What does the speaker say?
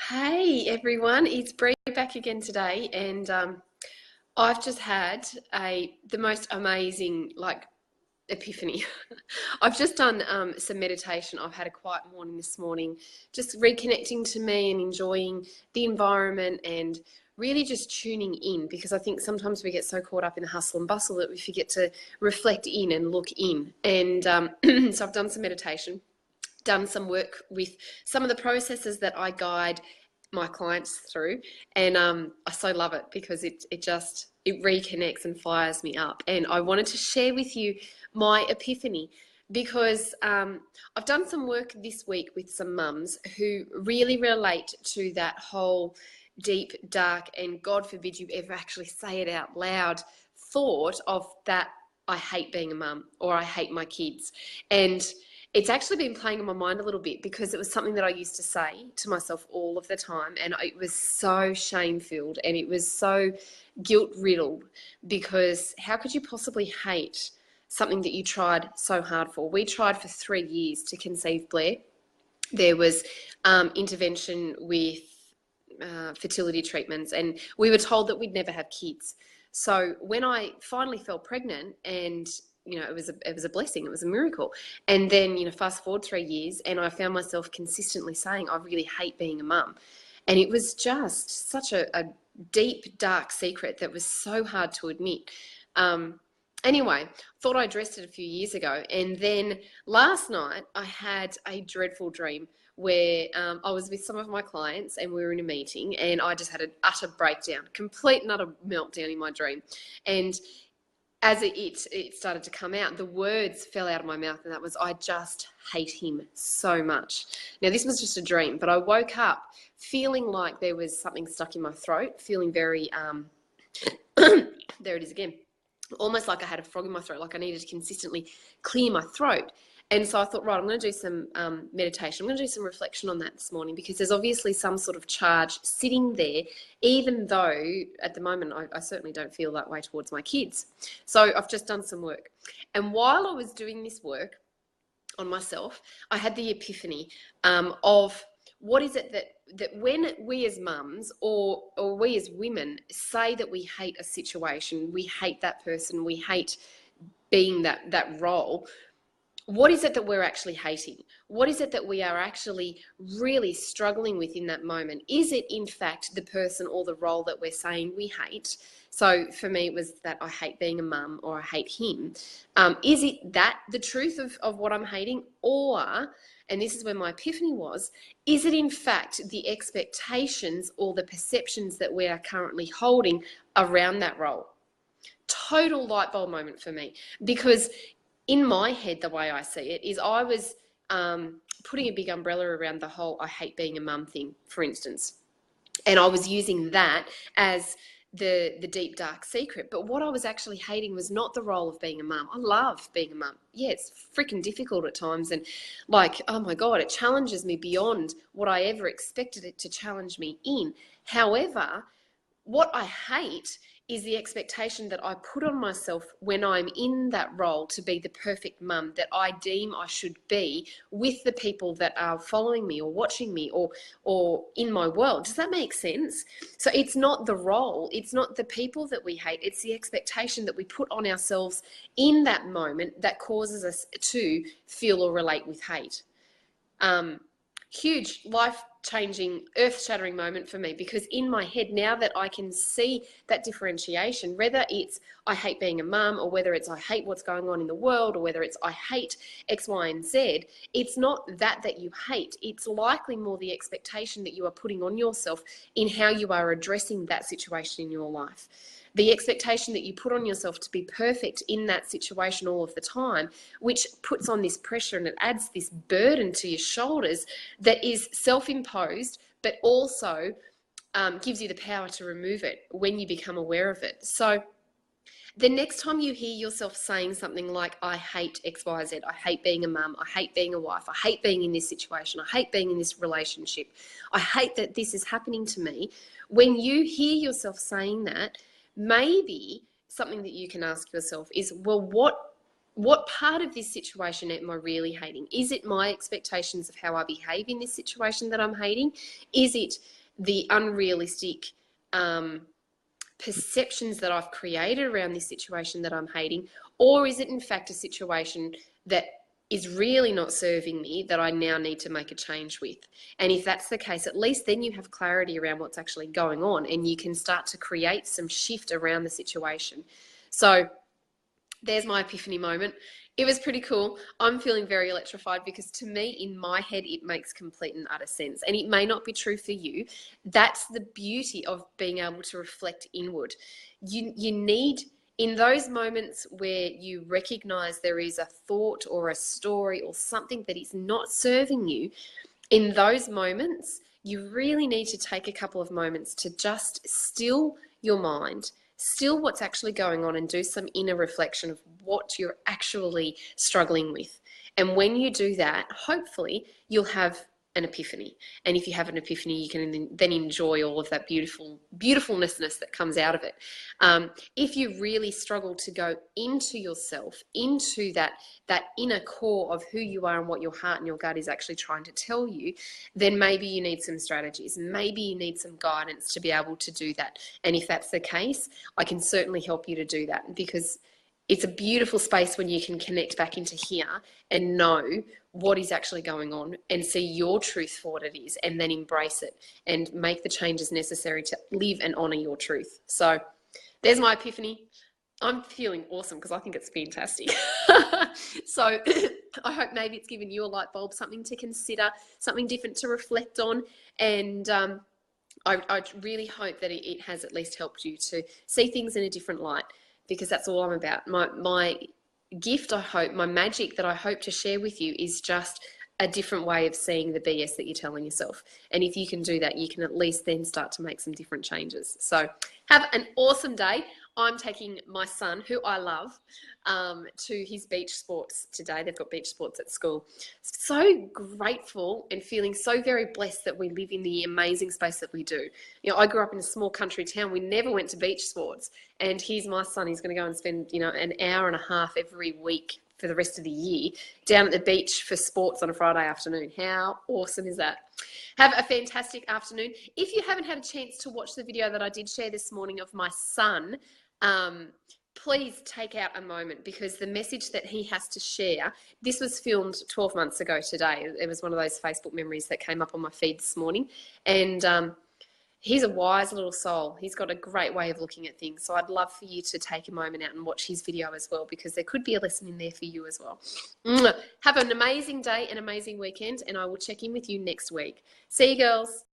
Hey everyone, it's Bree back again today, and I've just had the most amazing epiphany. I've just done some meditation. I've had a quiet morning this morning, just reconnecting to me and enjoying the environment and really just tuning in, because I think sometimes we get so caught up in the hustle and bustle that we forget to reflect in and look in. And so I've done some meditation, done some work with some of the processes that I guide my clients through, and I so love it because it reconnects and fires me up. And I wanted to share with you my epiphany because I've done some work this week with some mums who really relate to that whole deep, dark, and God forbid you ever actually say it out loud thought of that I hate being a mum, or I hate my kids. And it's actually been playing in my mind a little bit because it was something that I used to say to myself all of the time, and it was so shame-filled and it was so guilt-riddled, because how could you possibly hate something that you tried so hard for? We tried for 3 years to conceive Blair. There was intervention with fertility treatments, and we were told that we'd never have kids. So when I finally fell pregnant, and it was a blessing, it was a miracle. And then fast forward 3 years, and I found myself consistently saying I really hate being a mum, and it was just such a deep, dark secret that was so hard to admit. Anyway, thought I addressed it a few years ago, and then last night I had a dreadful dream where I was with some of my clients and we were in a meeting, and I just had an utter breakdown, complete and utter meltdown in my dream. And as it started to come out, the words fell out of my mouth, and that was, I just hate him so much. Now, this was just a dream, but I woke up feeling like there was something stuck in my throat, feeling very, there it is again, almost like I had a frog in my throat, like I needed to consistently clear my throat. And so I thought, right, I'm going to do some meditation. I'm going to do some reflection on that this morning, because there's obviously some sort of charge sitting there, even though at the moment I certainly don't feel that way towards my kids. So I've just done some work. And while I was doing this work on myself, I had the epiphany of what is it that when we as mums or we as women say that we hate a situation, we hate that person, we hate being that role, what is it that we're actually hating? What is it that we are actually really struggling with in that moment? Is it in fact the person or the role that we're saying we hate? So for me, it was that I hate being a mum, or I hate him. Is it that the truth of what I'm hating? Or, and this is where my epiphany was, is it in fact the expectations or the perceptions that we are currently holding around that role? Total light bulb moment for me, because in my head, the way I see it is I was putting a big umbrella around the whole I hate being a mum thing, for instance. And I was using that as the deep, dark secret. But what I was actually hating was not the role of being a mum. I love being a mum. Yeah, it's freaking difficult at times. And oh my God, it challenges me beyond what I ever expected it to challenge me in. However, what I hate is the expectation that I put on myself when I'm in that role to be the perfect mum that I deem I should be with the people that are following me or watching me or in my world. Does that make sense? So it's not the role, it's not the people that we hate, it's the expectation that we put on ourselves in that moment that causes us to feel or relate with hate. Huge life-changing, earth-shattering moment for me, because in my head, now that I can see that differentiation, whether it's I hate being a mum, or whether it's I hate what's going on in the world, or whether it's I hate X, Y, and Z, it's not that you hate. It's likely more the expectation that you are putting on yourself in how you are addressing that situation in your life. The expectation that you put on yourself to be perfect in that situation all of the time, which puts on this pressure and it adds this burden to your shoulders that is self-imposed, but also gives you the power to remove it when you become aware of it. So the next time you hear yourself saying something like, I hate X, Y, Z, I hate being a mum, I hate being a wife, I hate being in this situation, I hate being in this relationship, I hate that this is happening to me, when you hear yourself saying that, maybe something that you can ask yourself is, well, what what part of this situation am I really hating? Is it my expectations of how I behave in this situation that I'm hating? Is it the unrealistic perceptions that I've created around this situation that I'm hating? Or is it in fact a situation that is really not serving me that I now need to make a change with? And if that's the case, at least then you have clarity around what's actually going on and you can start to create some shift around the situation. So there's my epiphany moment. It was pretty cool. I'm feeling very electrified because to me, in my head, it makes complete and utter sense. And it may not be true for you. That's the beauty of being able to reflect inward. You need, in those moments where you recognize there is a thought or a story or something that is not serving you, in those moments, you really need to take a couple of moments to just still your mind, still what's actually going on, and do some inner reflection of what you're actually struggling with. And when you do that, hopefully you'll have an epiphany. And if you have an epiphany, you can then enjoy all of that beautifulness that comes out of it. If you really struggle to go into yourself, into that inner core of who you are and what your heart and your gut is actually trying to tell you, then maybe you need some strategies. Maybe you need some guidance to be able to do that. And if that's the case, I can certainly help you to do that, because it's a beautiful space when you can connect back into here and know what is actually going on and see your truth for what it is, and then embrace it and make the changes necessary to live and honor your truth. So there's my epiphany. I'm feeling awesome because I think it's fantastic. So I hope maybe it's given you a light bulb, something to consider, something different to reflect on. And I really hope that it has at least helped you to see things in a different light, because that's all I'm about. My gift, I hope, my magic that I hope to share with you is just a different way of seeing the BS that you're telling yourself. And if you can do that, you can at least then start to make some different changes. So have an awesome day. I'm taking my son, who I love, to his beach sports today. They've got beach sports at school. So grateful and feeling so very blessed that we live in the amazing space that we do. You know, I grew up in a small country town. We never went to beach sports. And here's my son. He's going to go and spend, an hour and a half every week for the rest of the year down at the beach for sports on a Friday afternoon. How awesome is that? Have a fantastic afternoon. If you haven't had a chance to watch the video that I did share this morning of my son, please take out a moment, because the message that he has to share, this was filmed 12 months ago today. It was one of those Facebook memories that came up on my feed this morning. And he's a wise little soul. He's got a great way of looking at things. So I'd love for you to take a moment out and watch his video as well, because there could be a lesson in there for you as well. Have an amazing day, an amazing weekend, and I will check in with you next week. See you, girls.